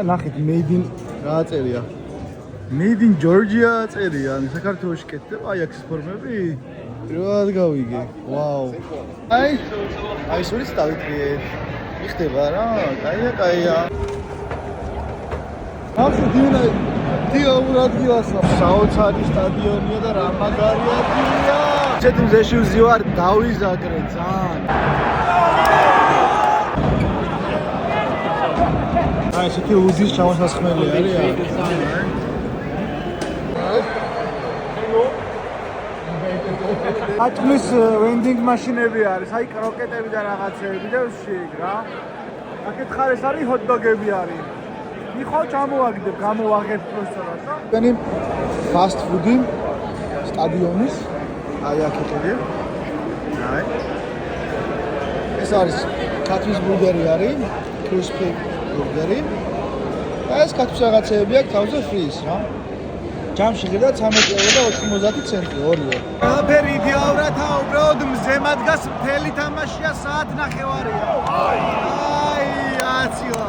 ნახეთ made in გააწერია. Made in Georgia წერია. ან საქართველოში კეთდება აი აქ ფორმები? პირველად გავიგე. ვაუ. აი სულიც დავიტრიე. მიხდება რა? კაია. ახლა დიო ურადგილასა. საოცარი სტადიონია და რა მაგარი ადგილია. ესეთი მზეში ვზივარ დავიზაგრე ძალიან. აი ესეთი უძის ჩამოსასხმელი არის. ატმის ვენდინგ მაშინები არის, აი კროკეტები და რაღაცეები და შეგ რა. აქეთ ხარეს არის ჰოთ-დოგები არის. მიხო ჩამოვაგდებ, გამოვაღებ პროსტორას და ტენი ფასტ ფუდი სტადიონის აი აქეთები. აი ეს არის კატვის ბურგერი არის, კრისპი ბურგერი. და ეს კატვის რაღაცეები აქვს თავზე ფრის რა. ჯამში ღირდა 13 ევრო და 90 ცენტი ორივე. ყველაფერი იდეალურათა უბრალოდ მზე მადგას მთელი თამაშია საათნახევარია. აი აცილა